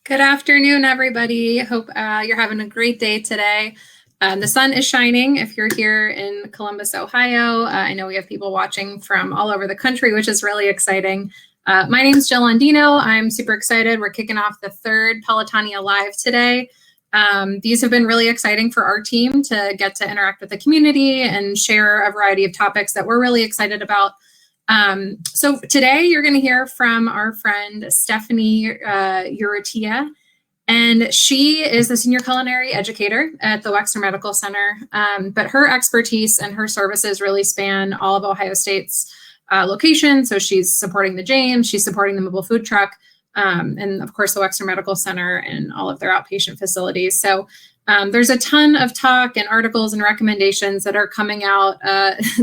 Good afternoon, everybody. Hope you're having a great day today. The sun is shining if you're here in Columbus, Ohio. I know we have people watching from all over the country, which is really exciting. My name is Jill Andino. I'm super excited. We're kicking off the third Pelotonia Live today. These have been really exciting for our team to get to interact with the community and share a variety of topics that we're really excited about. So today you're going to hear from our friend Stephanie Urrutia, and she is the Senior Culinary Educator at the Wexner Medical Center. But her expertise and her services really span all of Ohio State's locations. So she's supporting the James, she's supporting the mobile food truck, and of course the Wexner Medical Center and all of their outpatient facilities. So there's a ton of talk and articles and recommendations that are coming out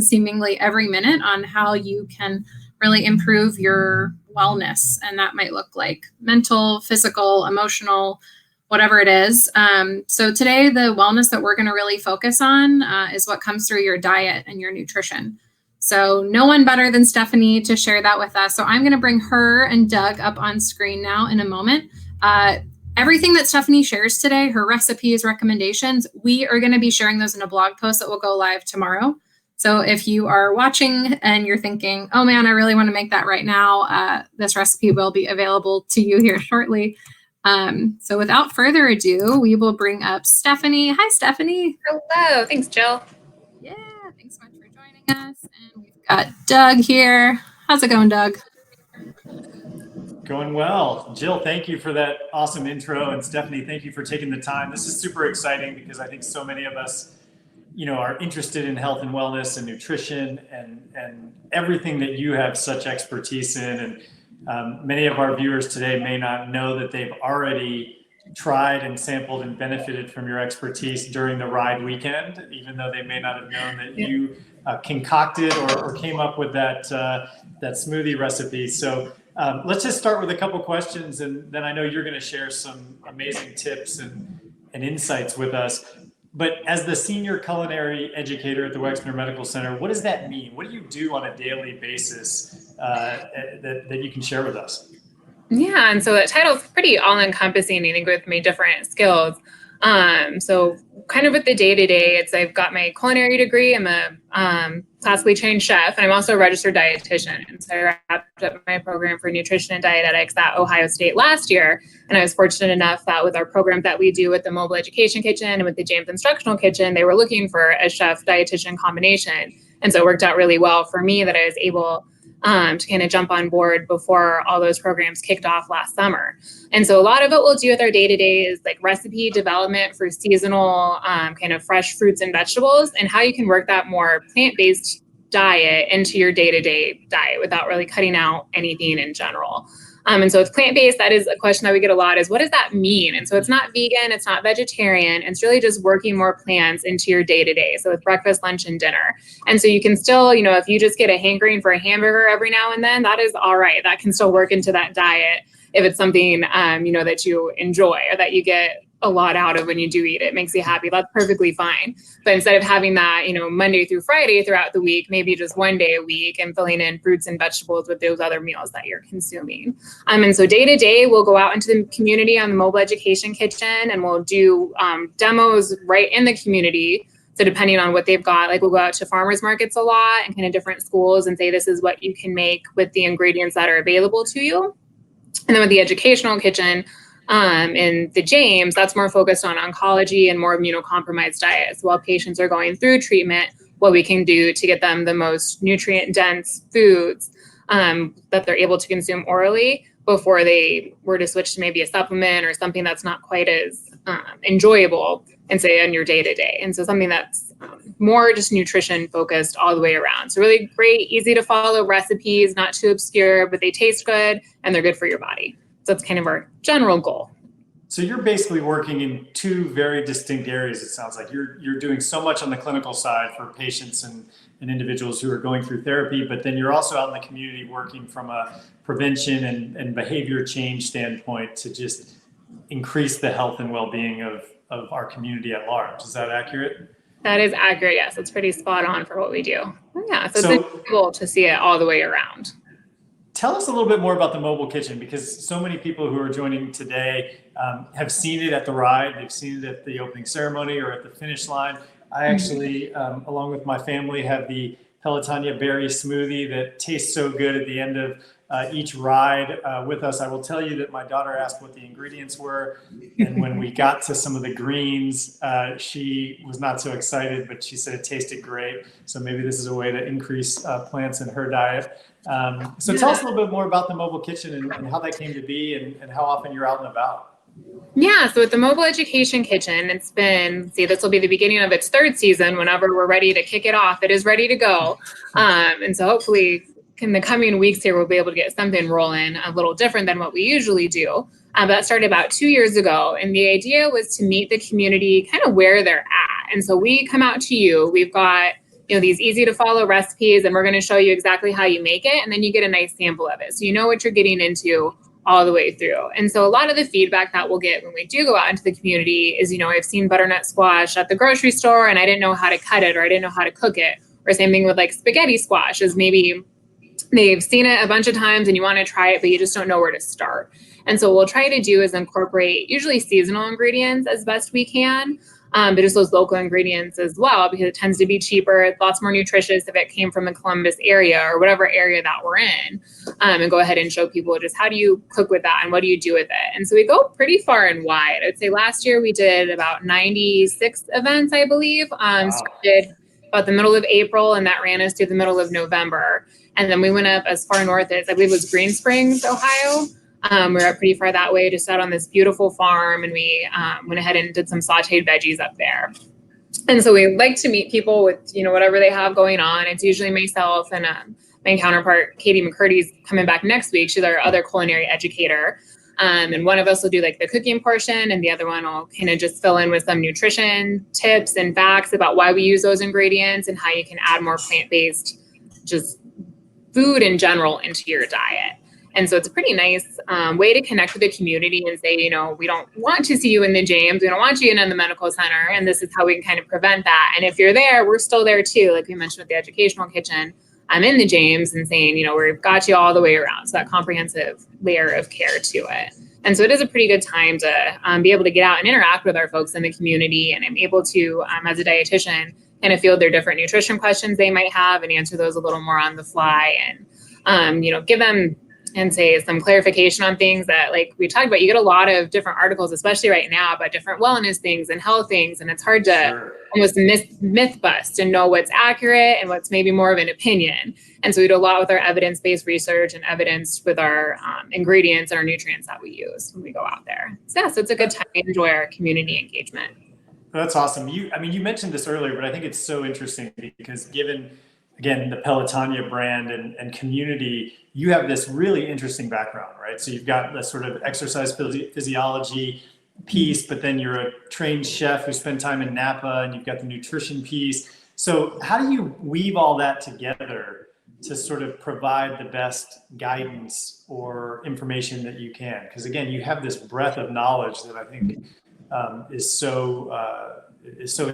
seemingly every minute on how you can really improve your wellness. And that might look like mental, physical, emotional, whatever it is. So today, the wellness that we're going to really focus on is what comes through your diet and your nutrition. So no one better than Stephanie to share that with us. So I'm going to bring her and Doug up on screen now in a moment. Everything that Stephanie shares today, her recipes, recommendations, we are going to be sharing those in a blog post that will go live tomorrow. So if you are watching and you're thinking, oh man, I really want to make that right now, this recipe will be available to you here shortly. So without further ado, we will bring up Stephanie. Hi, Stephanie. Hello. Thanks, Jill. Yeah, thanks so much for joining us. And we've got Doug here. How's it going, Doug? Going well. Jill, thank you for that awesome intro. And Stephanie, thank you for taking the time. This is super exciting because I think so many of us, are interested in health and wellness and nutrition and everything that you have such expertise in. And many of our viewers today may not know that they've already tried and sampled and benefited from your expertise during the ride weekend, even though they may not have known that you concocted or came up with that smoothie recipe. So let's just start with a couple questions, and then I know you're going to share some amazing tips and insights with us. But as the Senior Culinary Educator at the Wexner Medical Center, what does that mean? What do you do on a daily basis that you can share with us? Yeah, and so that title is pretty all-encompassing, I think, with my different skills. So kind of with the day-to-day, I've got my culinary degree. I'm a classically trained chef, and I'm also a registered dietitian. And so I wrapped up my program for nutrition and dietetics at Ohio State last year. And I was fortunate enough that with our program that we do with the Mobile Education Kitchen and with the James Instructional Kitchen, they were looking for a chef-dietitian combination. And so it worked out really well for me that I was able to kind of jump on board before all those programs kicked off last summer. And so a lot of it we'll do with our day-to-day is like recipe development for seasonal kind of fresh fruits and vegetables, and how you can work that more plant-based diet into your day-to-day diet without really cutting out anything in general. And so it's plant-based. That is a question that we get a lot, is what does that mean? And so it's not vegan, it's not vegetarian. It's really just working more plants into your day-to-day. So it's breakfast, lunch, and dinner. And so you can still, if you just get a hankering for a hamburger every now and then, that is all right. That can still work into that diet if it's something, that you enjoy or that you get a lot out of when you do eat it. It makes you happy. That's perfectly fine. But instead of having that, Monday through Friday throughout the week, maybe just one day a week and filling in fruits and vegetables with those other meals that you're consuming. And so day to day, we'll go out into the community on the Mobile Education Kitchen, and we'll do demos right in the community. So depending on what they've got, like we'll go out to farmers markets a lot and kind of different schools and say, this is what you can make with the ingredients that are available to you. And then with the educational kitchen, in the James, that's more focused on oncology and more immunocompromised diets. While patients are going through treatment, what we can do to get them the most nutrient-dense foods that they're able to consume orally before they were to switch to maybe a supplement or something that's not quite as enjoyable and say on your day-to-day. And so something that's more just nutrition focused all the way around. So really great, easy to follow recipes, not too obscure, but they taste good and they're good for your body. So that's kind of our general goal. So you're basically working in two very distinct areas. It sounds like you're doing so much on the clinical side for patients and individuals who are going through therapy, but then you're also out in the community working from a prevention and behavior change standpoint to just increase the health and well-being of our community at large. Is that accurate? That is accurate. Yes, it's pretty spot on for what we do. Yeah, so it's cool to see it all the way around. tell us a little bit more about the mobile kitchen, because so many people who are joining today have seen it at the ride, they've seen it at the opening ceremony or at the finish line. I actually, along with my family, have the Pelotonia berry smoothie that tastes so good at the end of each ride with us. I will tell you that my daughter asked what the ingredients were, and when we got to some of the greens, she was not so excited, but she said it tasted great. So maybe this is a way to increase plants in her diet. So tell us a little bit more about the mobile kitchen and how that came to be, and how often you're out and about. Yeah, so at the Mobile Education Kitchen, it's been, this will be the beginning of its third season. Whenever we're ready to kick it off, it is ready to go. And so hopefully in the coming weeks here, we'll be able to get something rolling a little different than what we usually do. But that started about 2 years ago. And the idea was to meet the community kind of where they're at. And so we come out to you. We've got these easy to follow recipes, and we're going to show you exactly how you make it. And then you get a nice sample of it, so you know what you're getting into all the way through. And so a lot of the feedback that we'll get when we do go out into the community is, I've seen butternut squash at the grocery store and I didn't know how to cut it, or I didn't know how to cook it. Or same thing with like spaghetti squash, is maybe they've seen it a bunch of times and you want to try it, but you just don't know where to start. And so what we'll try to do is incorporate usually seasonal ingredients as best we can, but just those local ingredients as well, because it tends to be cheaper. It's lots more nutritious if it came from the Columbus area or whatever area that we're in, and go ahead and show people just how do you cook with that and what do you do with it. And so we go pretty far and wide. I'd say last year we did about 96 events, I believe. Started about the middle of April, and that ran us through the middle of November. And then we went up as far north as, I believe it was Green Springs, Ohio. We were up pretty far that way, just out on this beautiful farm, and we went ahead and did some sauteed veggies up there. And so we like to meet people with, whatever they have going on. It's usually myself and my counterpart, Katie McCurdy's coming back next week. She's our other culinary educator. And one of us will do like the cooking portion, and the other one will kind of just fill in with some nutrition tips and facts about why we use those ingredients and how you can add more plant-based, just food in general, into your diet. And so it's a pretty nice way to connect with the community and say, we don't want to see you in the James. We don't want you in the medical center. And this is how we can kind of prevent that. And if you're there, we're still there too. Like we mentioned with the educational kitchen, I'm in the James and saying, we've got you all the way around. So that comprehensive layer of care to it. And so it is a pretty good time to be able to get out and interact with our folks in the community. And I'm able to, as a dietitian, kind of field their different nutrition questions they might have and answer those a little more on the fly, and, give them and say some clarification on things that, like we talked about, you get a lot of different articles, especially right now, about different wellness things and health things. And it's hard to almost myth bust and know what's accurate and what's maybe more of an opinion. And so we do a lot with our evidence-based research and evidence with our ingredients and our nutrients that we use when we go out there. So it's a good time to enjoy our community engagement. That's awesome. You mentioned this earlier, but I think it's so interesting because given, again, the Pelotonia brand and community, you have this really interesting background, right? So you've got the sort of exercise physiology piece, but then you're a trained chef who spent time in Napa, and you've got the nutrition piece. So how do you weave all that together to sort of provide the best guidance or information that you can? Because again, you have this breadth of knowledge that I think is so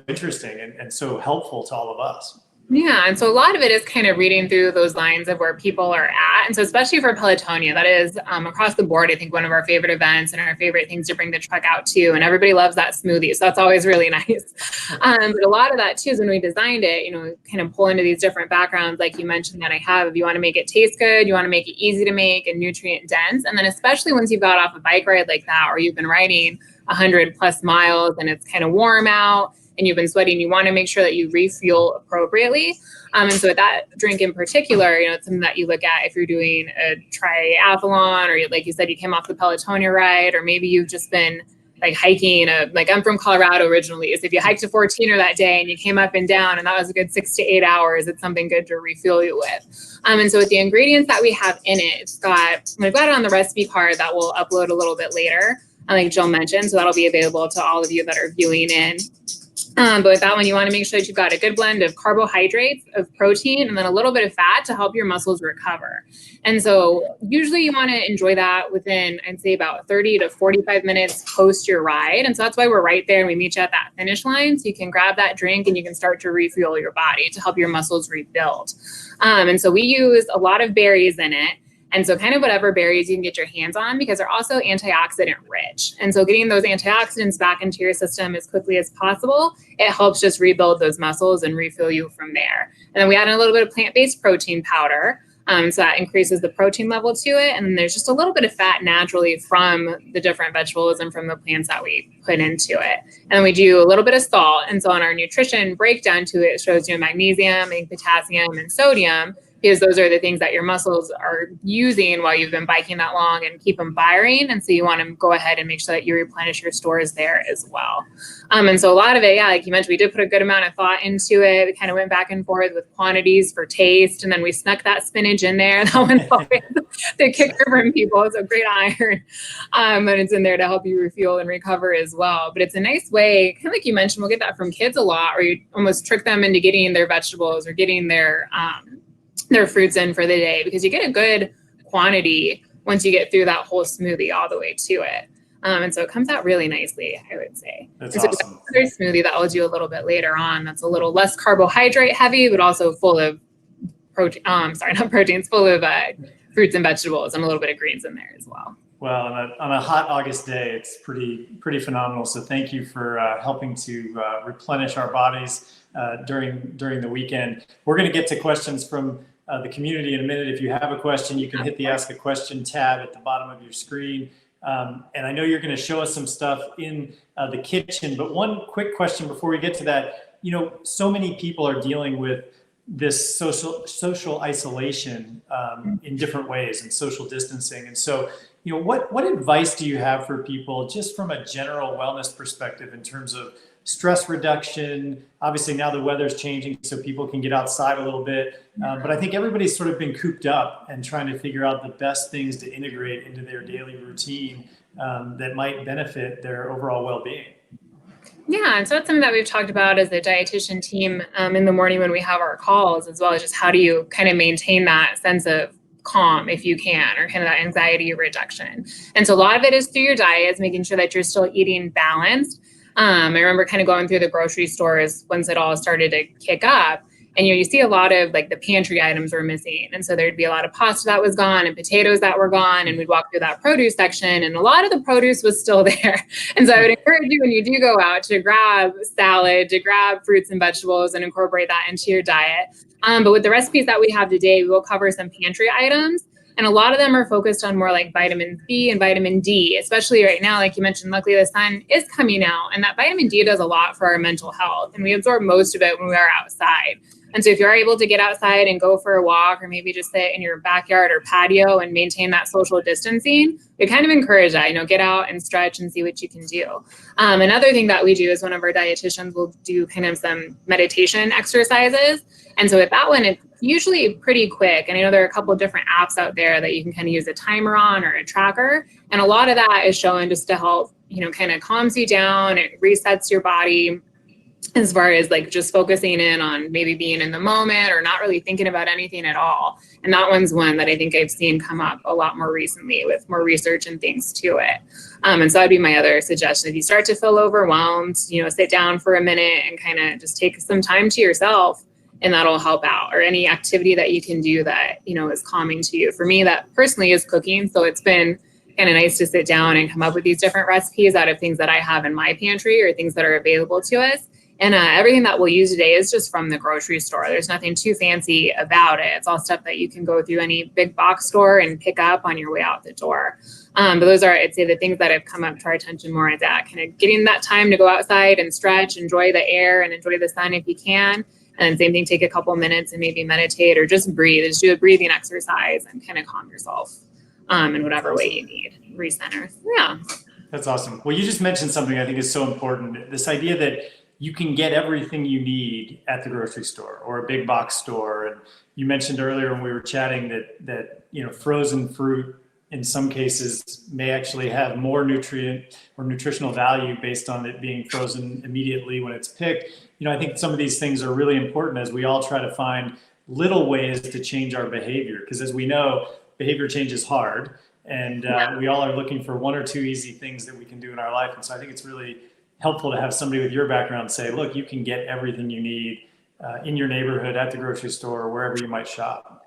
interesting and so helpful to all of us. Yeah. And so a lot of it is kind of reading through those lines of where people are at. And so especially for Pelotonia, that is across the board, I think one of our favorite events and our favorite things to bring the truck out to. And everybody loves that smoothie. So that's always really nice. But a lot of that too is when we designed it, kind of pull into these different backgrounds, like you mentioned that I have. If you want to make it taste good, you want to make it easy to make and nutrient dense. And then especially once you've got off a bike ride like that, or you've been riding 100+ miles and it's kind of warm out, and you've been sweating, you want to make sure that you refuel appropriately. And so with that drink in particular, it's something that you look at if you're doing a triathlon, or like you said, you came off the Pelotonia ride, or maybe you've just been like hiking, like I'm from Colorado originally. So if you hiked a 14er that day and you came up and down and that was a good 6 to 8 hours, it's something good to refuel you with. And so with the ingredients that we have in it, we've got it on the recipe card that we'll upload a little bit later, like Jill mentioned. So that'll be available to all of you that are viewing in. But with that one, you want to make sure that you've got a good blend of carbohydrates, of protein, and then a little bit of fat to help your muscles recover. And so usually you want to enjoy that within, I'd say, about 30 to 45 minutes post your ride. And so that's why we're right there and we meet you at that finish line. So you can grab that drink and you can start to refuel your body to help your muscles rebuild. And so we use a lot of berries in it. And so kind of whatever berries you can get your hands on, because they're also antioxidant rich. And so getting those antioxidants back into your system as quickly as possible, it helps just rebuild those muscles and refill you from there. And then we add in a little bit of plant-based protein powder. So that increases the protein level to it. And then there's just a little bit of fat naturally from the different vegetables and from the plants that we put into it. And then we do a little bit of salt. And so on our nutrition breakdown to it, it shows you magnesium and potassium and sodium, because those are the things that your muscles are using while you've been biking that long and keep them firing. And so you want to go ahead and make sure that you replenish your stores there as well. And so a lot of it, yeah, like you mentioned, we did put a good amount of thought into it. We kind of went back and forth with quantities for taste. And then we snuck that spinach in there. That one's always the kicker from people. It's a great iron. And it's in there to help you refuel and recover as well. But it's a nice way, kind of like you mentioned, we'll get that from kids a lot, where you almost trick them into getting their vegetables or getting their fruits in for the day, because you get a good quantity once you get through that whole smoothie all the way to it. And so it comes out really nicely, I would say. That's so awesome. Another smoothie that I'll do a little bit later on that's a little less carbohydrate heavy, but also full of protein. Not proteins, full of fruits and vegetables and a little bit of greens in there as well. Well, on a hot August day, it's pretty phenomenal. So thank you for helping to replenish our bodies during the weekend. We're going to get to questions from the community in a minute. If you have a question, you can hit the Ask a Question tab at the bottom of your screen. And I know you're going to show us some stuff in the kitchen, but one quick question before we get to that. So many people are dealing with this social isolation in different ways, and social distancing. And so, what advice do you have for people just from a general wellness perspective in terms of stress reduction? Obviously now the weather's changing, so people can get outside a little bit. But I think everybody's sort of been cooped up and trying to figure out the best things to integrate into their daily routine that might benefit their overall well-being. Yeah, and so that's something that we've talked about as a dietitian team in the morning when we have our calls, as well as just how do you kind of maintain that sense of calm if you can, or kind of that anxiety reduction. And so a lot of it is through your diet, is making sure that you're still eating balanced. I remember kind of going through the grocery stores once it all started to kick up, and you see a lot of like the pantry items were missing. And so there'd be a lot of pasta that was gone and potatoes that were gone. And we'd walk through that produce section, and a lot of the produce was still there. And so I would encourage you, when you do go out, to grab salad, to grab fruits and vegetables and incorporate that into your diet. But with the recipes that we have today, we will cover some pantry items. And a lot of them are focused on more like vitamin C and vitamin D, especially right now. Like you mentioned, luckily the sun is coming out, and that vitamin D does a lot for our mental health. And we absorb most of it when we are outside. And so if you're able to get outside and go for a walk, or maybe just sit in your backyard or patio and maintain that social distancing, we kind of encourage that, get out and stretch and see what you can do. Another thing that we do is one of our dietitians will do kind of some meditation exercises. And so with that one, it's usually pretty quick. And I know there are a couple of different apps out there that you can kind of use a timer on, or a tracker. And a lot of that is shown just to help, kind of calms you down. It resets your body, as far as like just focusing in on maybe being in the moment or not really thinking about anything at all. And that one's one that I think I've seen come up a lot more recently with more research and things to it. And so that'd be my other suggestion. If you start to feel overwhelmed, sit down for a minute and kind of just take some time to yourself, and that'll help out. Or any activity that you can do that, is calming to you. For me, that personally is cooking. So it's been kind of nice to sit down and come up with these different recipes out of things that I have in my pantry or things that are available to us. And everything that we'll use today is just from the grocery store. There's nothing too fancy about it. It's all stuff that you can go through any big box store and pick up on your way out the door. But those are, I'd say, the things that have come up to our attention more, is that kind of getting that time to go outside and stretch, enjoy the air and enjoy the sun if you can. And same thing, take a couple minutes and maybe meditate or just breathe. Just do a breathing exercise and kind of calm yourself in whatever way you need. Recenter. Yeah. That's awesome. Well, you just mentioned something I think is so important. This idea that you can get everything you need at the grocery store or a big box store. And you mentioned earlier when we were chatting that frozen fruit in some cases may actually have more nutrient or nutritional value based on it being frozen immediately when it's picked. I think some of these things are really important as we all try to find little ways to change our behavior, because as we know, behavior change is hard, and we all are looking for one or two easy things that we can do in our life. And so I think it's really helpful to have somebody with your background say, look, you can get everything you need in your neighborhood, at the grocery store, or wherever you might shop.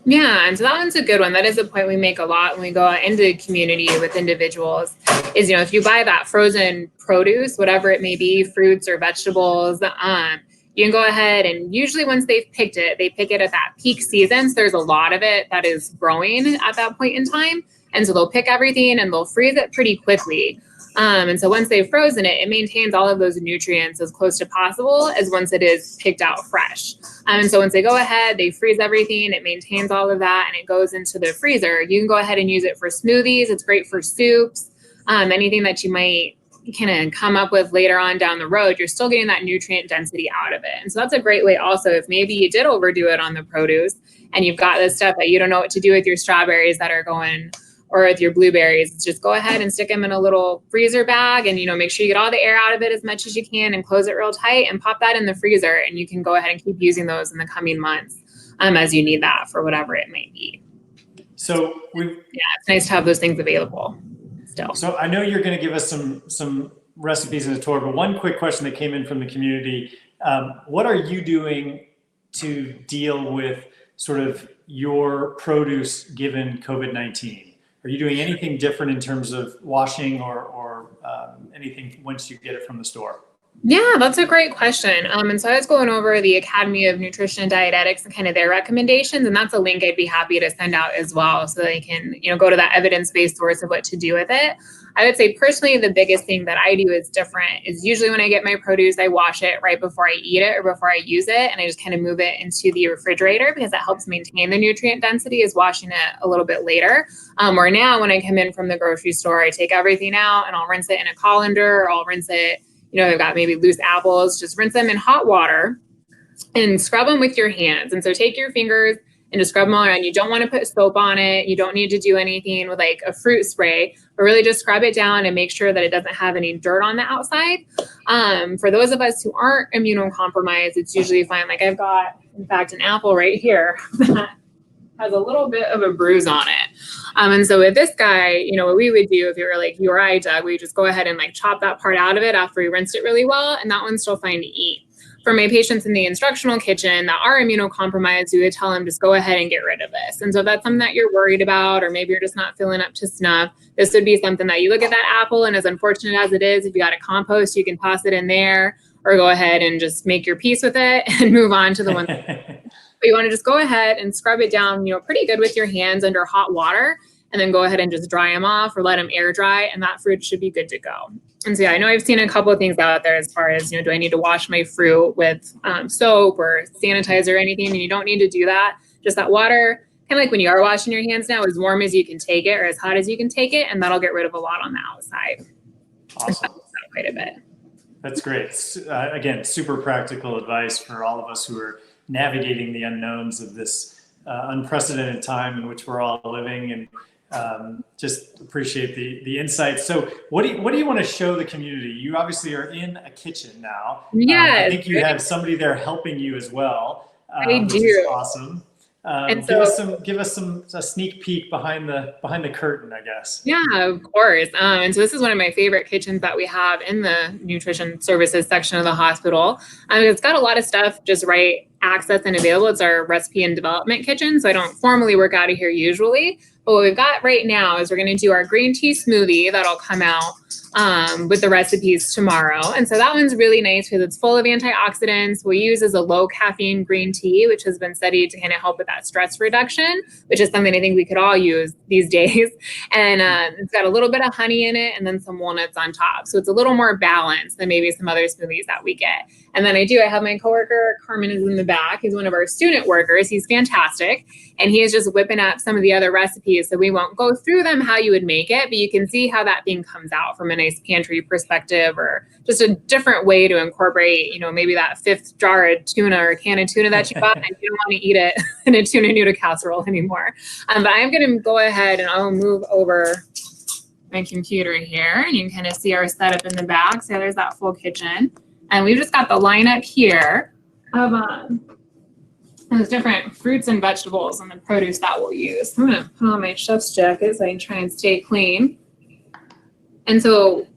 Yeah, and so that one's a good one. That is a point we make a lot when we go out into the community with individuals is, if you buy that frozen produce, whatever it may be, fruits or vegetables, you can go ahead and usually once they've picked it, they pick it at that peak season. So there's a lot of it that is growing at that point in time. And so they'll pick everything and they'll freeze it pretty quickly. And so once they've frozen it, it maintains all of those nutrients as close to possible as once it is picked out fresh. And so once they go ahead, they freeze everything, it maintains all of that, and it goes into the freezer. You can go ahead and use it for smoothies. It's great for soups, anything that you might kind of come up with later on down the road. You're still getting that nutrient density out of it. And so that's a great way also, if maybe you did overdo it on the produce and you've got this stuff that you don't know what to do with your strawberries that are going, or with your blueberries, just go ahead and stick them in a little freezer bag and, make sure you get all the air out of it as much as you can and close it real tight and pop that in the freezer. And you can go ahead and keep using those in the coming months as you need that for whatever it may be. So it's nice to have those things available still. So I know you're going to give us some recipes in the tour, but one quick question that came in from the community. What are you doing to deal with sort of your produce given COVID-19? Are you doing anything different in terms of washing or anything once you get it from the store? Yeah, that's a great question. And so I was going over the Academy of Nutrition and Dietetics and kind of their recommendations, and that's a link I'd be happy to send out as well so they can, go to that evidence-based source of what to do with it. I would say personally, the biggest thing that I do is different is usually when I get my produce, I wash it right before I eat it or before I use it. And I just kind of move it into the refrigerator because that helps maintain the nutrient density is washing it a little bit later. Or now when I come in from the grocery store, I take everything out and I'll rinse it in a colander or I'll rinse it, I've got maybe loose apples, just rinse them in hot water and scrub them with your hands. And so take your fingers and just scrub them all around. You don't want to put soap on it. You don't need to do anything with like a fruit spray, but really just scrub it down and make sure that it doesn't have any dirt on the outside. For those of us who aren't immunocompromised, it's usually fine. Like I've got, in fact, an apple right here that has a little bit of a bruise on it. And so with this guy, what we would do if it were like you or I, Doug, we just go ahead and like chop that part out of it after we rinsed it really well. And that one's still fine to eat. For my patients in the instructional kitchen that are immunocompromised, we would tell them just go ahead and get rid of this. And so if that's something that you're worried about, or maybe you're just not feeling up to snuff, this would be something that you look at that apple, and as unfortunate as it is, if you got a compost, you can toss it in there or go ahead and just make your peace with it and move on to the one. But you want to just go ahead and scrub it down, pretty good with your hands under hot water, and then go ahead and just dry them off or let them air dry, and that fruit should be good to go. And so, yeah, I know I've seen a couple of things out there as far as, do I need to wash my fruit with soap or sanitizer or anything? And you don't need to do that. Just that water, kind of like when you are washing your hands now, as warm as you can take it or as hot as you can take it, and that'll get rid of a lot on the outside. Awesome. Quite a bit. That's great. Again, super practical advice for all of us who are navigating the unknowns of this unprecedented time in which we're all living, and just appreciate the insights. So what do you want to show the community? You obviously are in a kitchen now. Yeah. I think you have somebody there helping you as well. I do. Which is awesome. And give us a sneak peek behind the curtain, I guess. Yeah, of course. And so this is one of my favorite kitchens that we have in the nutrition services section of the hospital. It's got a lot of stuff just right access and available. It's our recipe and development kitchen. So I don't formally work out of here usually. But what we've got right now is we're going to do our green tea smoothie that'll come out with the recipes tomorrow. And so that one's really nice because it's full of antioxidants. We use as a low caffeine green tea, which has been studied to kind of help with that stress reduction, which is something I think we could all use these days. And it's got a little bit of honey in it and then some walnuts on top. So it's a little more balanced than maybe some other smoothies that we get. And then I have my coworker, Carmen, is in the back. He's one of our student workers. He's fantastic. And he is just whipping up some of the other recipes. So we won't go through them how you would make it, but you can see how that thing comes out from a nice pantry perspective, or just a different way to incorporate, maybe that fifth jar of tuna or can of tuna that you bought and you don't want to eat it in a tuna noodle casserole anymore. But I'm going to go ahead and I'll move over my computer here, and you can kind of see our setup in the back. So there's that full kitchen. And we've just got the lineup here of those different fruits and vegetables and the produce that we'll use. I'm going to put on my chef's jacket so I can try and stay clean. And so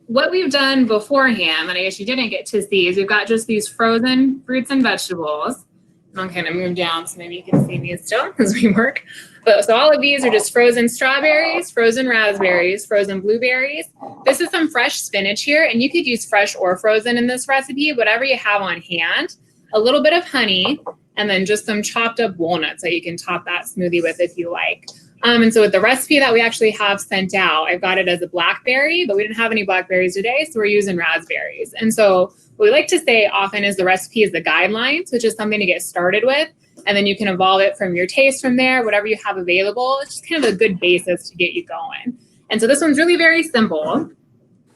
what we've done beforehand, and I guess you didn't get to see, is we've got just these frozen fruits and vegetables. And I'll kind of move down so maybe you can see me still as we work. But so all of these are just frozen strawberries, frozen raspberries, frozen blueberries. This is some fresh spinach here, and you could use fresh or frozen in this recipe, whatever you have on hand. A little bit of honey, and then just some chopped up walnuts that you can top that smoothie with if you like. And so with the recipe that we actually have sent out, I've got it as a blackberry, but we didn't have any blackberries today, so we're using raspberries. And so what we like to say often is the recipe is the guidelines, which is something to get started with. And then you can evolve it from your taste from there, whatever you have available. It's just kind of a good basis to get you going. And so this one's really very simple.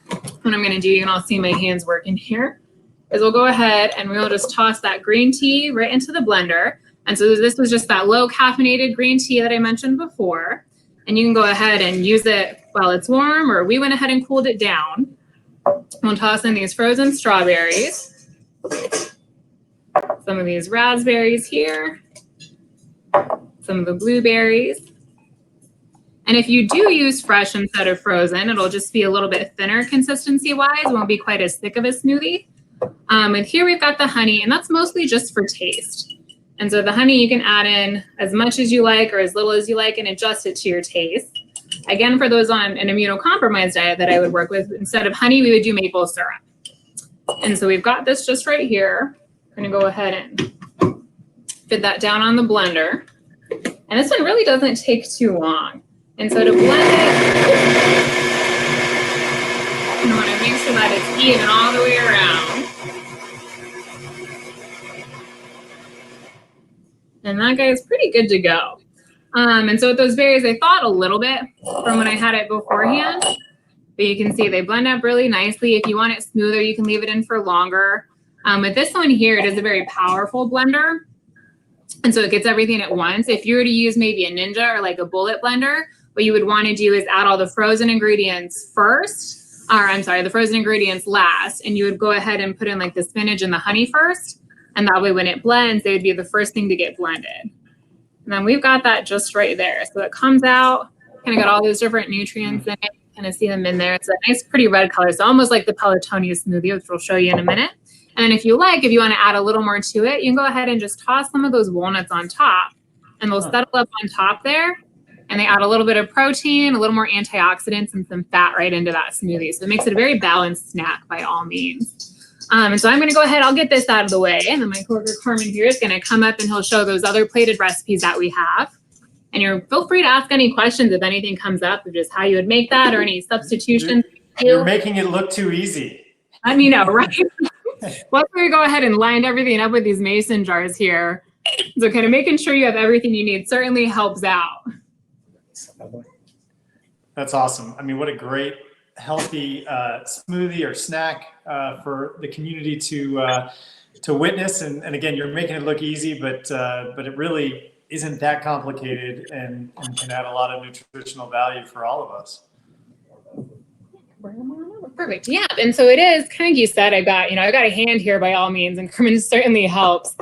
What I'm going to do, you can all see my hands working here, is we'll go ahead and we'll just toss that green tea right into the blender. And so this was just that low caffeinated green tea that I mentioned before. And you can go ahead and use it while it's warm, or we went ahead and cooled it down. We'll toss in these frozen strawberries, some of these raspberries here, some of the blueberries. And if you do use fresh instead of frozen, it'll just be a little bit thinner consistency-wise. It won't be quite as thick of a smoothie. And here we've got the honey, and that's mostly just for taste. And so the honey you can add in as much as you like or as little as you like and adjust it to your taste. Again, for those on an immunocompromised diet that I would work with, instead of honey, we would do maple syrup. And so we've got this just right here. I'm going to go ahead and fit that down on the blender. And this one really doesn't take too long. And so to blend it, you want to make sure that it's even all the way around. And that guy is pretty good to go. And so with those berries, I thought a little bit from when I had it beforehand, but you can see they blend up really nicely. If you want it smoother, you can leave it in for longer. With this one here, it is a very powerful blender. And so it gets everything at once. If you were to use maybe a Ninja or like a bullet blender, what you would want to do is add all the frozen ingredients first, or I'm sorry, the frozen ingredients last. And you would go ahead and put in like the spinach and the honey first. And that way when it blends, they would be the first thing to get blended. And then we've got that just right there. So it comes out, kind of got all those different nutrients in it. Kind of see them in there. It's a nice, pretty red color. So almost like the Pelotonia smoothie, which we'll show you in a minute. And then if you want to add a little more to it, you can go ahead and just toss some of those walnuts on top. And they'll settle up on top there. And they add a little bit of protein, a little more antioxidants, and some fat right into that smoothie. So it makes it a very balanced snack by all means. And so I'm going to go ahead, I'll get this out of the way. And then my coworker Carmen here is going to come up and he'll show those other plated recipes that we have. And feel free to ask any questions if anything comes up, of just how you would make that or any substitutions. You're making it look too easy. Let me know, right? Once we go ahead and line everything up with these mason jars here, so kind of making sure you have everything you need certainly helps out. That's awesome. I mean, what a great healthy smoothie or snack for the community to witness. And again, you're making it look easy, but it really isn't that complicated and can add a lot of nutritional value for all of us. Perfect. Yeah. And so it is kind of, you said, I got a hand here by all means, and Kerman certainly helps.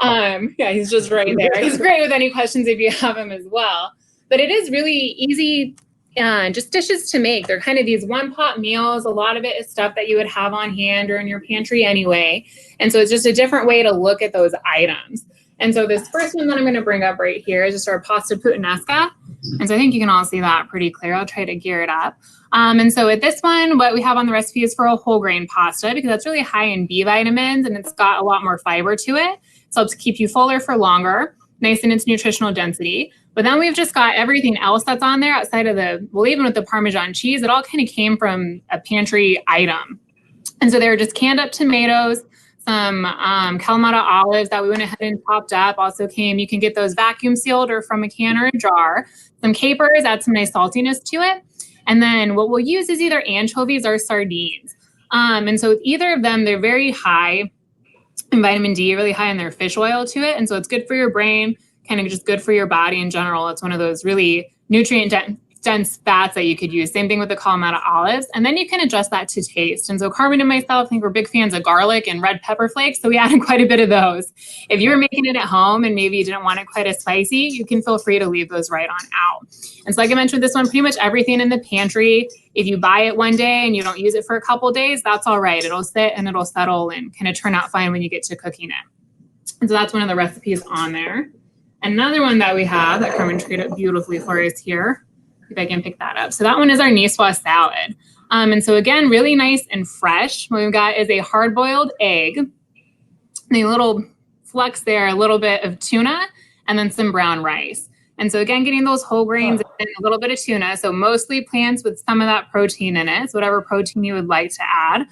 Yeah, he's just right there. He's great with any questions if you have him as well. But it is really easy, just dishes to make. They're kind of these one pot meals. A lot of it is stuff that you would have on hand or in your pantry anyway. And so it's just a different way to look at those items. And so this first one that I'm going to bring up right here is just our pasta puttanesca. And so I think you can all see that pretty clear. I'll try to gear it up. And so with this one, what we have on the recipe is for a whole grain pasta, because that's really high in B vitamins and it's got a lot more fiber to it. So it helps keep you fuller for longer, nice in its nutritional density. But then we've just got everything else that's on there outside of even with the Parmesan cheese, it all kind of came from a pantry item. And so they were just canned up tomatoes, some Kalamata olives that we went ahead and chopped up. Also you can get those vacuum sealed or from a can or a jar. Some capers, add some nice saltiness to it. And then what we'll use is either anchovies or sardines. And so with either of them, they're very high in vitamin D, really high in their fish oil to it. And so it's good for your brain, kind of just good for your body in general. It's one of those really nutrient dense fats that you could use. Same thing with the Kalamata olives. And then you can adjust that to taste. And so Carmen and myself, I think we're big fans of garlic and red pepper flakes. So we added quite a bit of those. If you were making it at home and maybe you didn't want it quite as spicy, you can feel free to leave those right on out. And so like I mentioned, this one, pretty much everything in the pantry. If you buy it one day and you don't use it for a couple of days, that's all right. It'll sit and it'll settle and kind of turn out fine when you get to cooking it. And so that's one of the recipes on there. Another one that we have that Carmen treated beautifully for us here, if I can pick that up. So that one is our niçoise salad. And so again, really nice and fresh. What we've got is a hard-boiled egg, a little flecks there, a little bit of tuna, and then some brown rice. And so again, getting those whole grains and a little bit of tuna. So mostly plants with some of that protein in it. So whatever protein you would like to add.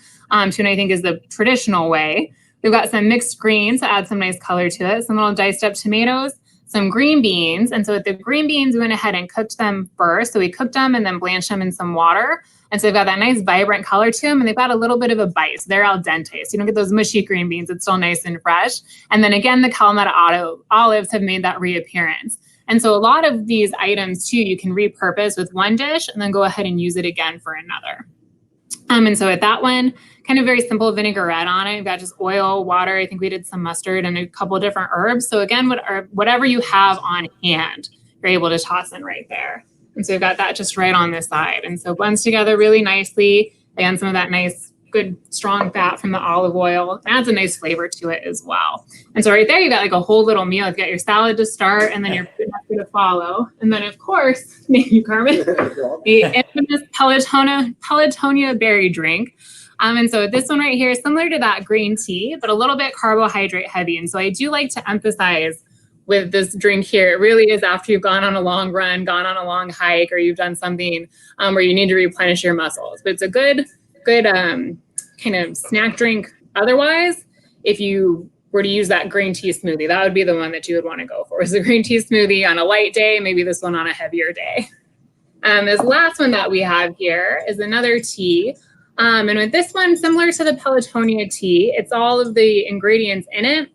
Tuna, I think, is the traditional way. We've got some mixed greens to add some nice color to it. Some little diced up tomatoes, some green beans. And so with the green beans, we went ahead and cooked them first. So we cooked them and then blanched them in some water. And so they've got that nice vibrant color to them, and they've got a little bit of a bite. So they're al dente. So you don't get those mushy green beans. It's still nice and fresh. And then again, the Kalamata olives have made that reappearance. And so a lot of these items too, you can repurpose with one dish and then go ahead and use it again for another. And so at that one, kind of very simple vinaigrette on it. We've got just oil, water. I think we did some mustard and a couple of different herbs. So again, whatever you have on hand, you're able to toss in right there. And so we've got that just right on this side. And so it blends together really nicely. Again, some of that nice, good, strong fat from the olive oil adds a nice flavor to it as well. And so right there, you got like a whole little meal. You've got your salad to start and then your pasta to follow. And then, of course, thank you, Carmen, the infamous Pelotonia berry drink. And so this one right here is similar to that green tea, but a little bit carbohydrate heavy. And so I do like to emphasize with this drink here, it really is after you've gone on a long run, gone on a long hike, or you've done something where you need to replenish your muscles. But it's a good kind of snack drink. Otherwise, if you were to use that green tea smoothie, that would be the one that you would want to go for. Is a green tea smoothie on a light day, maybe this one on a heavier day. This last one that we have here is another tea. And with this one, similar to the Pelotonia tea, it's all of the ingredients in it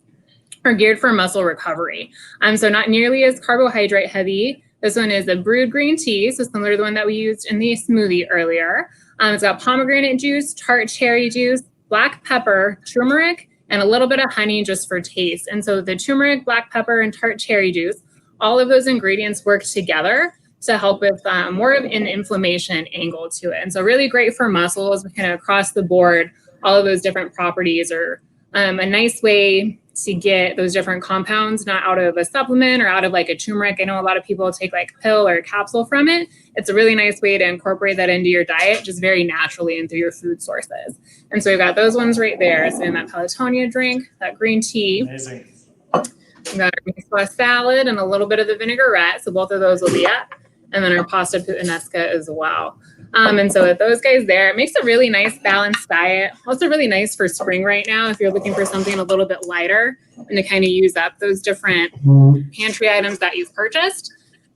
are geared for muscle recovery. So not nearly as carbohydrate heavy. This one is a brewed green tea, so similar to the one that we used in the smoothie earlier. It's got pomegranate juice, tart cherry juice, black pepper, turmeric, and a little bit of honey just for taste. And so the turmeric, black pepper, and tart cherry juice, all of those ingredients work together to help with more of an inflammation angle to it. And so really great for muscles, kind of across the board. All of those different properties are a nice way to get those different compounds, not out of a supplement or out of like a turmeric. I know a lot of people take like a pill or a capsule from it. It's a really nice way to incorporate that into your diet, just very naturally and through your food sources. And so we've got those ones right there. So in that Pelotonia drink, that green tea. Amazing. We've got our niçoise salad and a little bit of the vinaigrette. So both of those will be up. And then our pasta puttanesca as well. And so with those guys there, it makes a really nice balanced diet. Also really nice for spring right now if you're looking for something a little bit lighter and to kind of use up those different pantry items that you've purchased.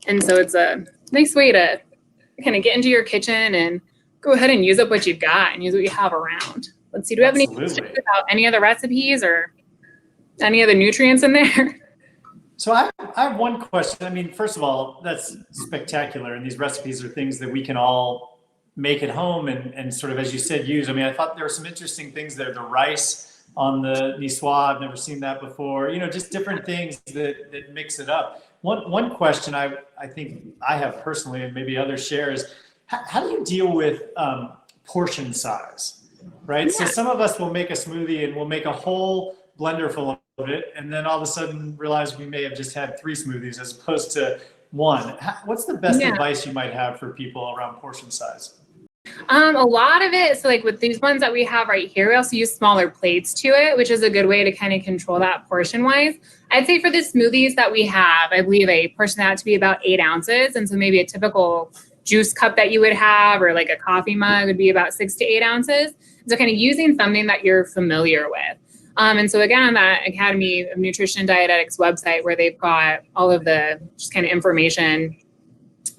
And so it's a nice way to kind of get into your kitchen and go ahead and use up what you've got and use what you have around. Let's see, do we have any questions about any of the recipes or any of the nutrients in there? So I have one question. I mean, first of all, that's spectacular. And these recipes are things that we can all make at home and sort of, as you said, use. I mean, I thought there were some interesting things there. The rice on the niçoise, I've never seen that before. You know, just different things that mix it up. One question I think I have personally, and maybe others share, is how do you deal with portion size, right? Yeah. So some of us will make a smoothie and we'll make a whole blender full of it, and then all of a sudden realize we may have just had 3 smoothies as opposed to 1. What's the best advice you might have for people around portion size? A lot of it, so like with these ones that we have right here, we also use smaller plates to it, which is a good way to kind of control that portion wise. I'd say for the smoothies that we have, I believe a portion that to be about 8 ounces. And so maybe a typical juice cup that you would have or like a coffee mug would be about 6 to 8 ounces. So kind of using something that you're familiar with. And so again, on that Academy of Nutrition and Dietetics website where they've got all of the just kind of information,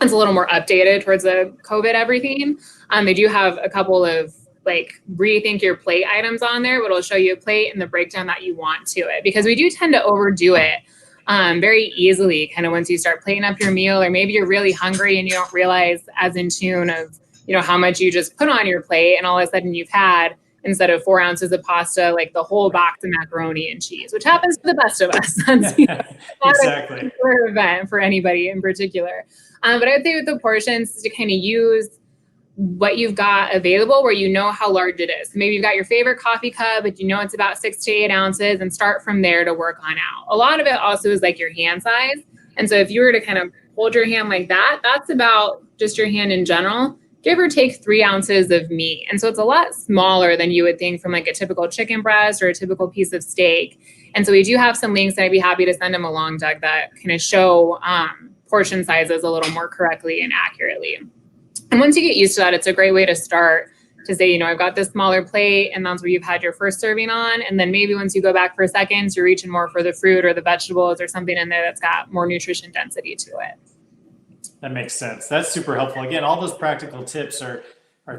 it's a little more updated towards the COVID everything. They do have a couple of like rethink your plate items on there, but it'll show you a plate and the breakdown that you want to it, because we do tend to overdo it very easily kind of once you start plating up your meal, or maybe you're really hungry and you don't realize as in tune of, you know, how much you just put on your plate, and all of a sudden you've had, instead of 4 ounces of pasta, like the whole box of macaroni and cheese, which happens to the best of us. That's, exactly. Not an event for anybody in particular. But I would say with the portions to kind of use what you've got available where you know how large it is. Maybe you've got your favorite coffee cup, but you know it's about 6 to 8 ounces, and start from there to work on out. A lot of it also is like your hand size. And so if you were to kind of hold your hand like that, that's about just your hand in general, give or take 3 ounces of meat. And so it's a lot smaller than you would think from like a typical chicken breast or a typical piece of steak. And so we do have some links, and I'd be happy to send them along, Doug, that kind of show portion sizes a little more correctly and accurately. And once you get used to that, it's a great way to start to say, you know, I've got this smaller plate, and that's where you've had your first serving on. And then maybe once you go back for seconds, you're reaching more for the fruit or the vegetables or something in there that's got more nutrition density to it. That makes sense. That's super helpful. Again, all those practical tips are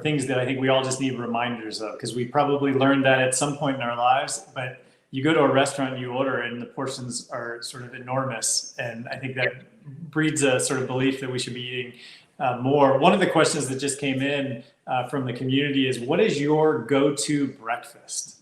things that I think we all just need reminders of, because we probably learned that at some point in our lives, but you go to a restaurant, you order, and the portions are sort of enormous. And I think that breeds a sort of belief that we should be eating more. One of the questions that just came in from the community is, what is your go-to breakfast?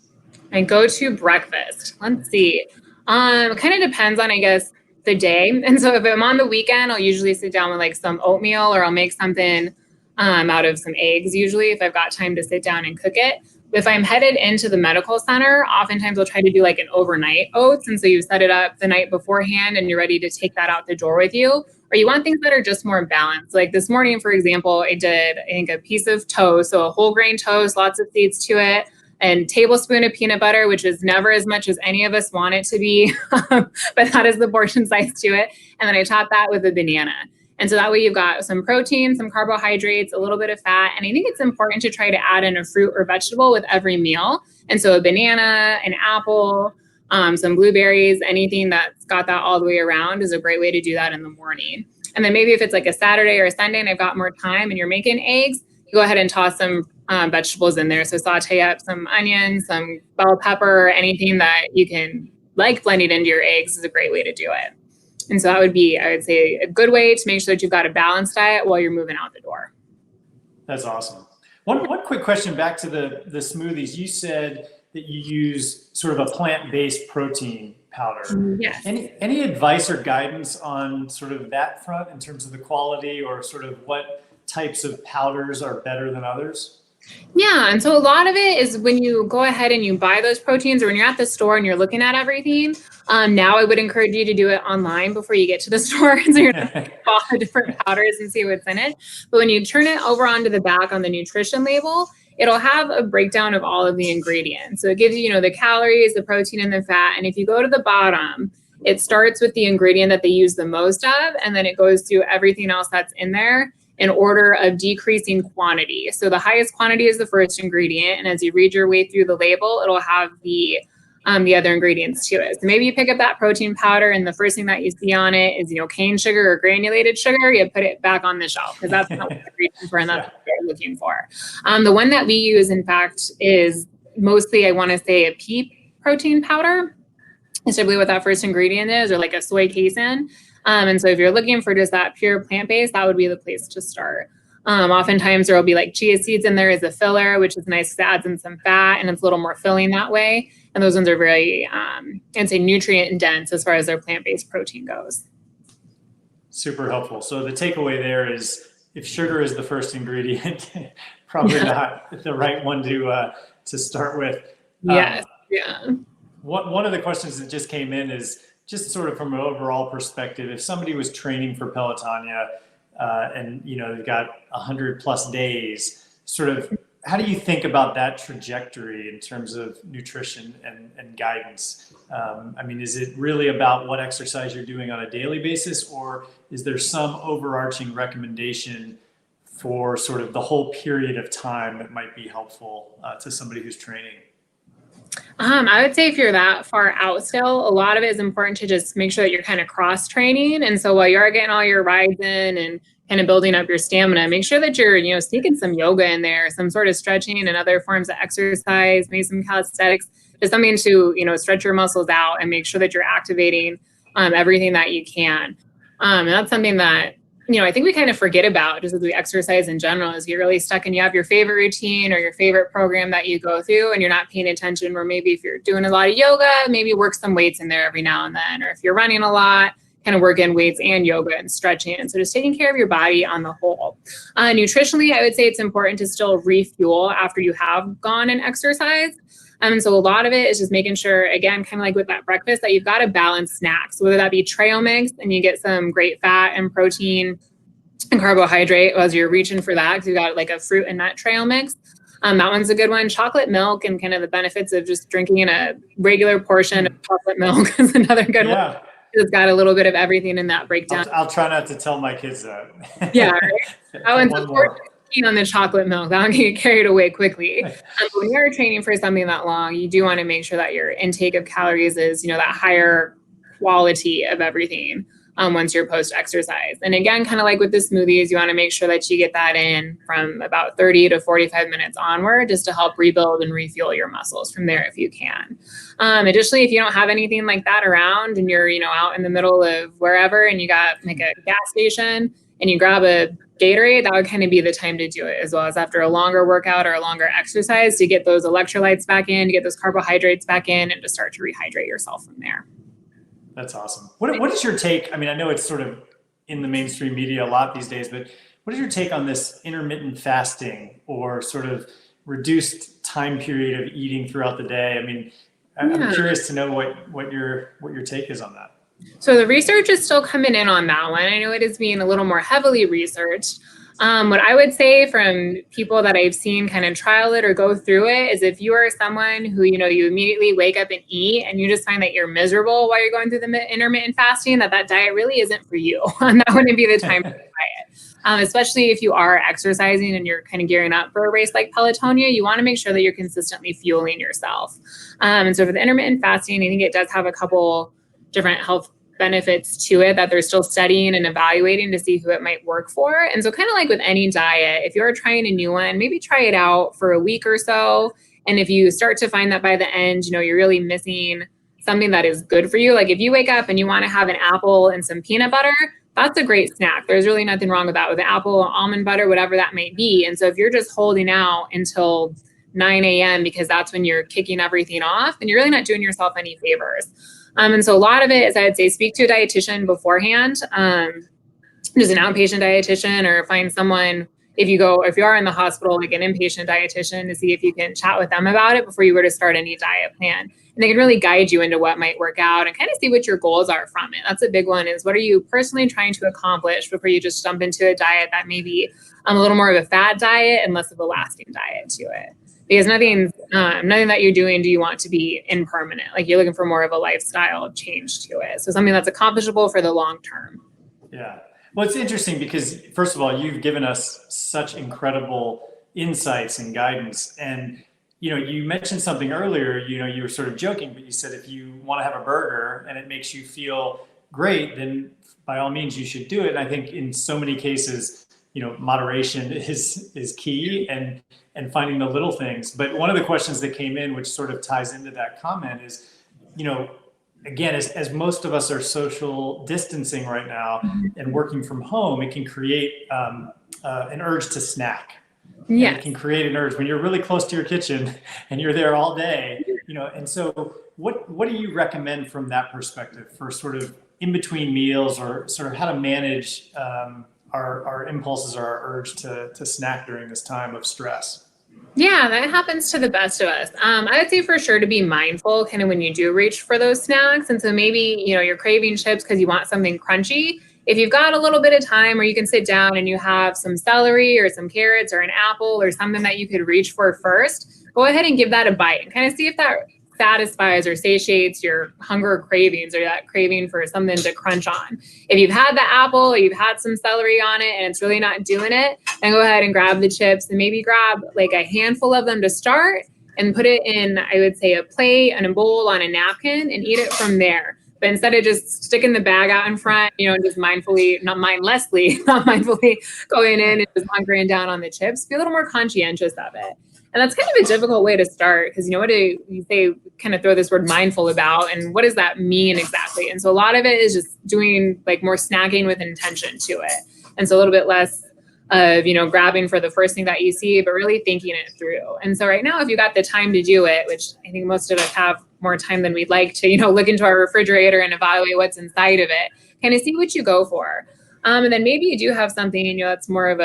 My go-to breakfast, let's see. Kind of depends on, I guess, the day. And so if I'm on the weekend, I'll usually sit down with like some oatmeal, or I'll make something out of some eggs, usually, if I've got time to sit down and cook it. If I'm headed into the medical center, oftentimes I'll try to do like an overnight oats. And so you set it up the night beforehand and you're ready to take that out the door with you. Or you want things that are just more balanced. Like this morning, for example, I did, I think, a piece of toast. So a whole grain toast, lots of seeds to it, and tablespoon of peanut butter, which is never as much as any of us want it to be, but that is the portion size to it. And then I top that with a banana. And so that way you've got some protein, some carbohydrates, a little bit of fat. And I think it's important to try to add in a fruit or vegetable with every meal. And so a banana, an apple, some blueberries, anything that's got that all the way around is a great way to do that in the morning. And then maybe if it's like a Saturday or a Sunday and I've got more time and you're making eggs, you go ahead and toss some vegetables in there. So saute up some onions, some bell pepper, anything that you can like blending into your eggs is a great way to do it. And so that would be, I would say, a good way to make sure that you've got a balanced diet while you're moving out the door. That's awesome. One quick question back to the smoothies. You said that you use sort of a plant-based protein powder. Yes. Any advice or guidance on sort of that front in terms of the quality, or sort of what types of powders are better than others? Yeah. And so a lot of it is when you go ahead and you buy those proteins, or when you're at the store and you're looking at everything. Now I would encourage you to do it online before you get to the store. So you're going to all the different powders and see what's in it. But when you turn it over onto the back on the nutrition label, it'll have a breakdown of all of the ingredients. So it gives you, you know, the calories, the protein, and the fat. And if you go to the bottom, it starts with the ingredient that they use the most of, and then it goes through everything else that's in there in order of decreasing quantity. So the highest quantity is the first ingredient. And as you read your way through the label, it'll have the other ingredients to it. So maybe you pick up that protein powder and the first thing that you see on it is, you know, cane sugar or granulated sugar. You put it back on the shelf because that's not what you're reaching for and that's what you're looking for. The one that we use, in fact, is mostly, I want to say, a pea protein powder. It's typically what that first ingredient is, or like a soy casein. And so if you're looking for just that pure plant-based, that would be the place to start. Oftentimes there will be like chia seeds in there as a filler, which is nice because it adds in some fat and it's a little more filling that way. And those ones are very, I'd say, nutrient dense as far as their plant-based protein goes. Super helpful. So the takeaway there is, if sugar is the first ingredient, probably not the right one to start with. Yes. Yeah. One of the questions that just came in is just sort of from an overall perspective, if somebody was training for Pelotonia and, you know, they've got 100+ days, sort of, how do you think about that trajectory in terms of nutrition and guidance? I mean, is it really about what exercise you're doing on a daily basis, or is there some overarching recommendation for sort of the whole period of time that might be helpful to somebody who's training? I would say if you're that far out still, a lot of it is important to just make sure that you're kind of cross training. And so while you are getting all your rides in and kind of building up your stamina, make sure that you're, you know, sneaking some yoga in there, some sort of stretching and other forms of exercise, maybe some calisthenics, just something to, you know, stretch your muscles out and make sure that you're activating everything that you can. And that's something that, you know, I think we kind of forget about just as we exercise in general, is you're really stuck and you have your favorite routine or your favorite program that you go through and you're not paying attention, where maybe if you're doing a lot of yoga, maybe work some weights in there every now and then, or if you're running a lot, kind of work in weights and yoga and stretching. And so just taking care of your body on the whole. Nutritionally, I would say it's important to still refuel after you have gone and exercised. And so a lot of it is just making sure, again, kind of like with that breakfast, that you've got a balanced snack. So whether that be trail mix and you get some great fat and protein and carbohydrate as you're reaching for that, because you've got like a fruit and nut trail mix. That one's a good one. Chocolate milk and kind of the benefits of just drinking in a regular portion of chocolate milk is another good one. It's got a little bit of everything in that breakdown. I'll try not to tell my kids that. Yeah, right? That one's important on the chocolate milk. That one can get carried away quickly. When you're training for something that long, you do want to make sure that your intake of calories is, that higher quality of everything once you're post-exercise. And again, kind of like with the smoothies, you want to make sure that you get that in from about 30 to 45 minutes onward, just to help rebuild and refuel your muscles from there if you can. Additionally, if you don't have anything like that around and you're, out in the middle of wherever and you got like a gas station and you grab a Gatorade, that would kind of be the time to do it, as well as after a longer workout or a longer exercise, to get those electrolytes back in, to get those carbohydrates back in, and to start to rehydrate yourself from there. That's awesome. What is your take? I mean, I know it's sort of in the mainstream media a lot these days, but what is your take on this intermittent fasting or sort of reduced time period of eating throughout the day? I mean, I'm curious to know what your take is on that. So the research is still coming in on that one. I know it is being a little more heavily researched. What I would say from people that I've seen kind of trial it or go through it is, if you are someone who, you immediately wake up and eat and you just find that you're miserable while you're going through the intermittent fasting, that diet really isn't for you. And that wouldn't be the time to try it. Especially if you are exercising and you're kind of gearing up for a race like Pelotonia, you want to make sure that you're consistently fueling yourself. And so for the intermittent fasting, I think it does have a couple different health benefits to it that they're still studying and evaluating to see who it might work for. And so kind of like with any diet, if you're trying a new one, maybe try it out for a week or so. And if you start to find that by the end, you're really missing something that is good for you. Like if you wake up and you want to have an apple and some peanut butter, that's a great snack. There's really nothing wrong with that, with an apple, almond butter, whatever that may be. And so if you're just holding out until 9 a.m. because that's when you're kicking everything off, then you're really not doing yourself any favors. And so a lot of it is, I'd say, speak to a dietitian beforehand, just an outpatient dietitian, or find someone, if you are in the hospital, like an inpatient dietitian, to see if you can chat with them about it before you were to start any diet plan. And they can really guide you into what might work out and kind of see what your goals are from it. That's a big one, is what are you personally trying to accomplish before you just jump into a diet that may be a little more of a fad diet and less of a lasting diet to it. Because nothing that you're doing do you want to be impermanent. Like, you're looking for more of a lifestyle change to it. So something that's accomplishable for the long term. Yeah. Well, it's interesting because, first of all, you've given us such incredible insights and guidance. And, you mentioned something earlier, you were sort of joking, but you said if you want to have a burger and it makes you feel great, then by all means you should do it. And I think in so many cases, moderation is key, and finding the little things. But one of the questions that came in, which sort of ties into that comment, is, again, as most of us are social distancing right now and working from home, it can create an urge to snack. Yeah. It can create an urge when you're really close to your kitchen and you're there all day, and so what do you recommend from that perspective for sort of in between meals, or sort of how to manage our impulses or our urge to snack during this time of stress? Yeah, that happens to the best of us. I would say for sure to be mindful kind of when you do reach for those snacks. And so maybe, you're craving chips because you want something crunchy. If you've got a little bit of time where you can sit down and you have some celery or some carrots or an apple or something that you could reach for first, go ahead and give that a bite and kind of see if that satisfies or satiates your hunger cravings, or that craving for something to crunch on. If you've had the apple or you've had some celery on it and it's really not doing it, then go ahead and grab the chips and maybe grab like a handful of them to start and put it in, I would say, a plate and a bowl on a napkin and eat it from there. But instead of just sticking the bag out in front, and just not mindfully going in and just hunkering down on the chips, be a little more conscientious of it. And that's kind of a difficult way to start, because what do you say, kind of throw this word mindful about, and what does that mean exactly? And so a lot of it is just doing like more snacking with intention to it. And so a little bit less of, grabbing for the first thing that you see, but really thinking it through. And so right now, if you got the time to do it, which I think most of us have more time than we'd like to, look into our refrigerator and evaluate what's inside of it, kind of see what you go for. And then maybe you do have something, you know, that's more of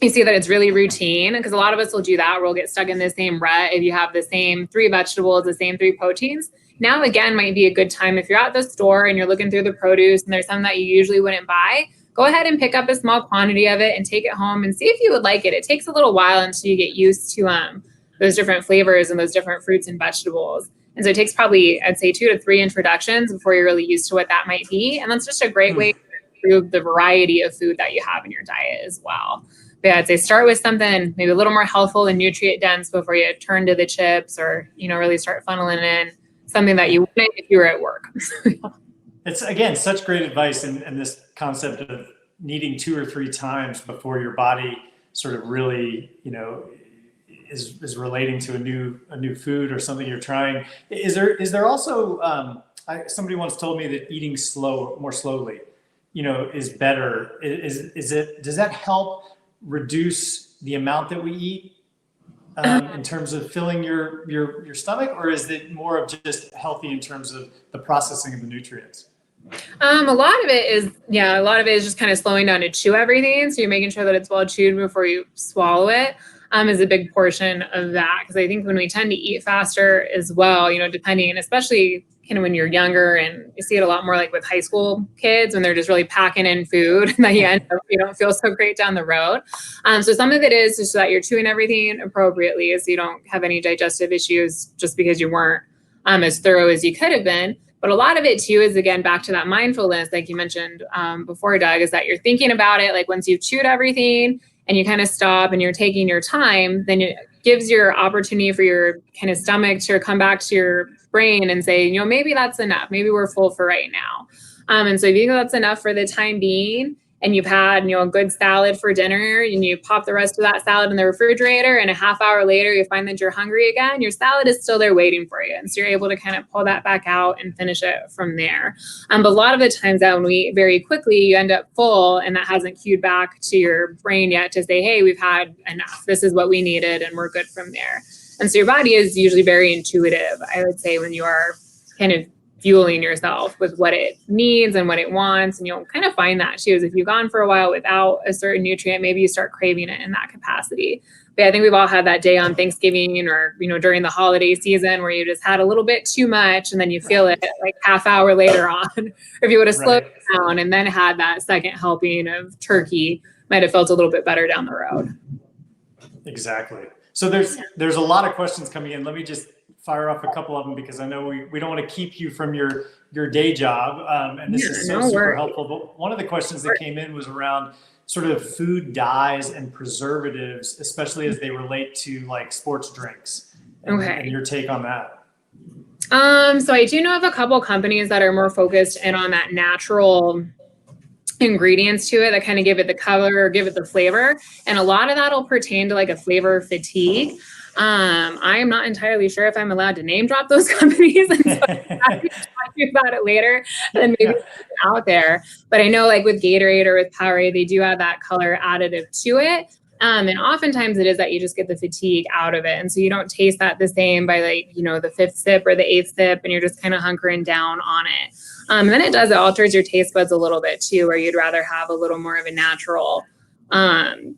you see that it's really routine, because a lot of us will do that. We'll get stuck in the same rut. If you have the same 3 vegetables, the same 3 proteins, now again might be a good time if you're at the store and you're looking through the produce and there's some that you usually wouldn't buy, go ahead and pick up a small quantity of it and take it home and see if you would like it. It takes a little while until you get used to those different flavors and those different fruits and vegetables. And so it takes probably, I'd say 2 to 3 introductions before you're really used to what that might be. And that's just a great way to improve the variety of food that you have in your diet as well. But yeah, I'd say start with something maybe a little more healthful and nutrient dense before you turn to the chips, or, you know, really start funneling in something that you wouldn't if you were at work. It's, again, such great advice, and this concept of needing 2 or 3 times before your body sort of really, you know, is relating to a new food or something you're trying. Is there also somebody once told me that eating more slowly, you know, is better. Does that help reduce the amount that we eat in terms of filling your stomach, or is it more of just healthy in terms of the processing of the nutrients? A lot of it is just kind of slowing down to chew everything. So you're making sure that it's well chewed before you swallow it, is a big portion of that. Because I think when we tend to eat faster as well, you know, depending, especially kind of when you're younger, and you see it a lot more like with high school kids when they're just really packing in food that you don't feel so great down the road. So some of it is just that you're chewing everything appropriately, so you don't have any digestive issues just because you weren't as thorough as you could have been. But a lot of it too is, again, back to that mindfulness, like you mentioned before, Doug, is that you're thinking about it. Like once you've chewed everything and you kind of stop and you're taking your time, then it gives your opportunity for your kind of stomach to come back to your brain and say, you know, maybe that's enough. Maybe we're full for right now. And so if you think that's enough for the time being, and you've had, you know, a good salad for dinner, and you pop the rest of that salad in the refrigerator, and a half hour later you find that you're hungry again, your salad is still there waiting for you. And so you're able to kind of pull that back out and finish it from there. But a lot of the times that when we eat very quickly, you end up full, and that hasn't cued back to your brain yet to say, hey, we've had enough. This is what we needed, and we're good from there. And so your body is usually very intuitive, I would say, when you are kind of fueling yourself with what it needs and what it wants. And you'll kind of find that too, is if you've gone for a while without a certain nutrient, maybe you start craving it in that capacity. But I think we've all had that day on Thanksgiving, or, you know, during the holiday season where you just had a little bit too much, and then you feel it like half hour later on. Or if you would have slowed down and then had that second helping of turkey, might have felt a little bit better down the road. Exactly. So there's a lot of questions coming in. Let me just fire off a couple of them, because I know we don't want to keep you from your day job. And this is so super helpful. But one of the questions that came in was around sort of food dyes and preservatives, especially as they relate to like sports drinks. And your take on that. So I do know of a couple companies that are more focused in on that natural ingredients to it that kind of give it the color or give it the flavor. And a lot of that will pertain to like a flavor fatigue. I am not entirely sure if I'm allowed to name drop those companies, and so I'll talk to you about it later, and maybe out there. But I know, like with Gatorade or with Powerade, they do have that color additive to it. And oftentimes it is that you just get the fatigue out of it. And so you don't taste that the same by, like, you know, the 5th sip or the 8th sip, and you're just kind of hunkering down on it. And then it alters your taste buds a little bit too, where you'd rather have a little more of a natural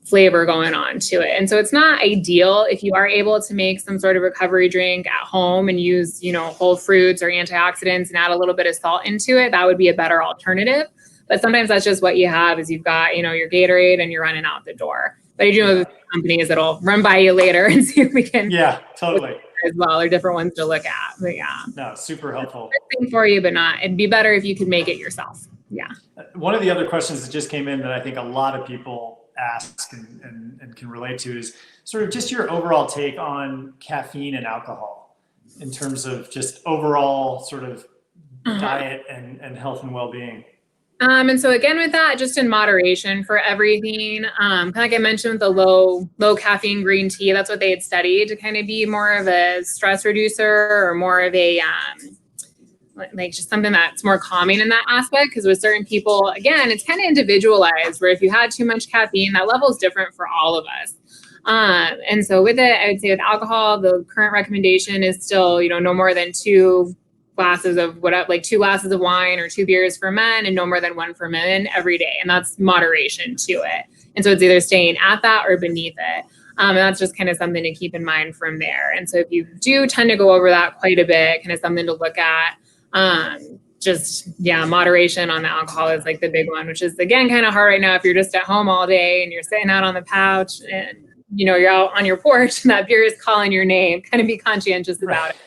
flavor going on to it. And so it's not ideal if you are able to make some sort of recovery drink at home and use, you know, whole fruits or antioxidants and add a little bit of salt into it. That would be a better alternative. But sometimes that's just what you have, is you've got, you know, your Gatorade and you're running out the door. But I do know companies that'll run by you later and see if we can totally as well, or different ones to look at. But no, super helpful. Thing for you, but not. It'd be better if you could make it yourself. One of the other questions that just came in that I think a lot of people ask and can relate to is sort of just your overall take on caffeine and alcohol in terms of just overall sort of diet and health and well-being. And so again, with that, just in moderation for everything, kind of like I mentioned with the low caffeine green tea, that's what they had studied to kind of be more of a stress reducer, or more of a, like just something that's more calming in that aspect. Because with certain people, again, it's kind of individualized, where if you had too much caffeine, that level is different for all of us. And so with it, I would say with alcohol, the current recommendation is still, you know, no more than 2 glasses of like 2 glasses of wine or 2 beers for men and no more than 1 for women every day. And that's moderation to it. And so it's either staying at that or beneath it. And that's just kind of something to keep in mind from there. And so if you do tend to go over that quite a bit, kind of something to look at, moderation on the alcohol is like the big one, which is again, kind of hard right now. If you're just at home all day and you're sitting out on the couch and, you're out on your porch and that beer is calling your name, kind of be conscientious about it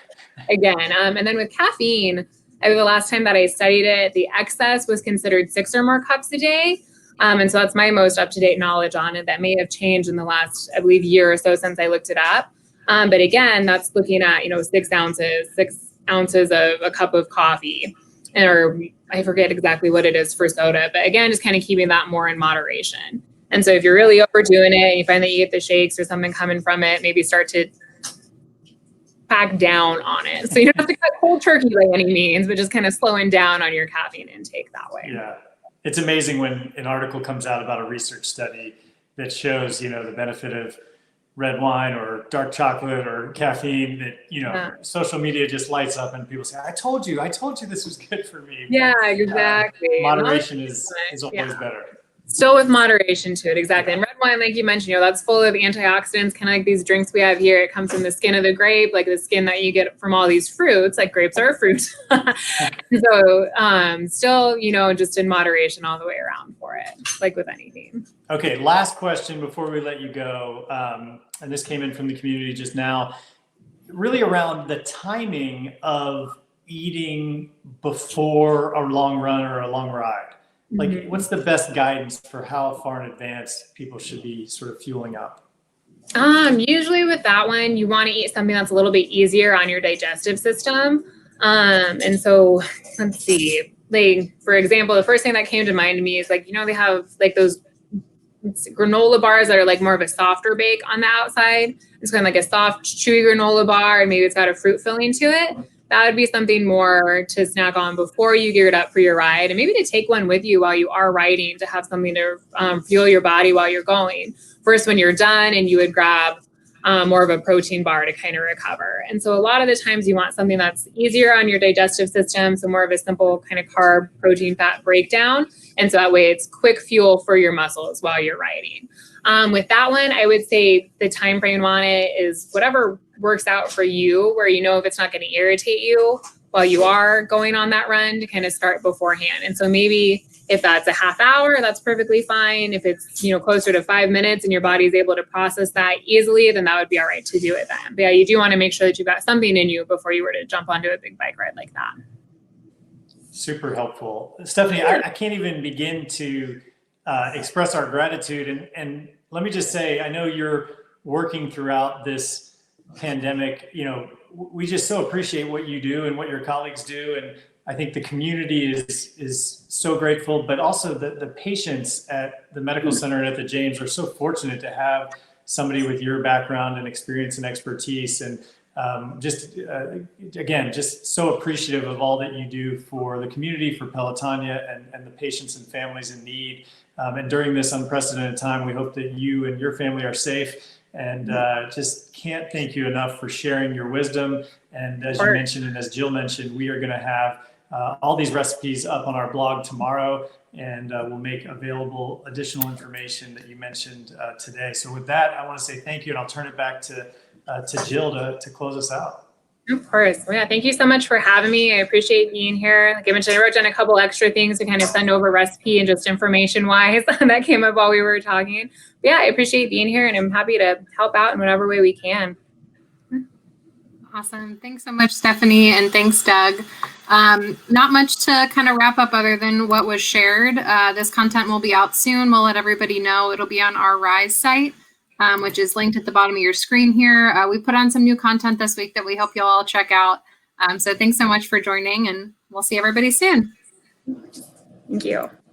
again. And then with caffeine, the last time that I studied it, the excess was considered 6 or more cups a day. And so that's my most up-to-date knowledge on it. That may have changed in the last, I believe, year or so since I looked it up. But again, that's looking at, 6 ounces of a cup of coffee, or I forget exactly what it is for soda. But again, just kind of keeping that more in moderation. And so if you're really overdoing it and you find that you get the shakes or something coming from it, maybe start to pack down on it. So you don't have to cut cold turkey by any means, but just kind of slowing down on your caffeine intake that way. Yeah. It's amazing when an article comes out about a research study that shows, the benefit of red wine or dark chocolate or caffeine that, social media just lights up and people say, I told you this was good for me. Yeah, exactly. Moderation is always better. Still with moderation to it, exactly. And red wine, like you mentioned, that's full of antioxidants, kind of like these drinks we have here. It comes from the skin of the grape, like the skin that you get from all these fruits, like grapes are a fruit. So still, just in moderation all the way around for it, like with anything. Okay, last question before we let you go. And this came in from the community just now, really around the timing of eating before a long run or a long ride. Like, what's the best guidance for how far in advance people should be sort of fueling up? Usually with that one, you want to eat something that's a little bit easier on your digestive system. And so let's see, like, for example, the first thing that came to mind to me is like, they have like those granola bars that are like more of a softer bake on the outside. It's kind of like a soft, chewy granola bar, and maybe it's got a fruit filling to it. That would be something more to snack on before you geared up for your ride, and maybe to take one with you while you are riding to have something to fuel your body while you're going. First, when you're done, and you would grab more of a protein bar to kind of recover. And so a lot of the times you want something that's easier on your digestive system, so more of a simple kind of carb, protein, fat breakdown. And so that way it's quick fuel for your muscles while you're riding. With that one, I would say the time frame on it is whatever works out for you, where if it's not going to irritate you while you are going on that run, to kind of start beforehand. And so maybe if that's a half hour, that's perfectly fine. If it's closer to 5 minutes and your body is able to process that easily, then that would be all right to do it then. But yeah, you do want to make sure that you've got something in you before you were to jump onto a big bike ride like that. Super helpful. Stephanie, I can't even begin to express our gratitude. And let me just say, I know you're working throughout this pandemic. We just so appreciate what you do and what your colleagues do. And I think the community is so grateful, but also the patients at the medical center and at the James are so fortunate to have somebody with your background and experience and expertise. And again, just so appreciative of all that you do for the community, for Pelotonia, and the patients and families in need. And during this unprecedented time, we hope that you and your family are safe. And just can't thank you enough for sharing your wisdom. And as you mentioned, and as Jill mentioned, we are going to have all these recipes up on our blog tomorrow, and we'll make available additional information that you mentioned today. So with that, I want to say thank you, and I'll turn it back to Jill to close us out. Of course. Well, yeah, thank you so much for having me. I appreciate being here. Like I mentioned, I wrote down a couple extra things to kind of send over recipe and just information wise that came up while we were talking. But yeah, I appreciate being here, and I'm happy to help out in whatever way we can. Awesome. Thanks so much, Stephanie. And thanks, Doug. Not much to kind of wrap up other than what was shared. This content will be out soon. We'll let everybody know. It'll be on our Rise site, which is linked at the bottom of your screen here. We put on some new content this week that we hope you'll all check out. So thanks so much for joining, and we'll see everybody soon. Thank you.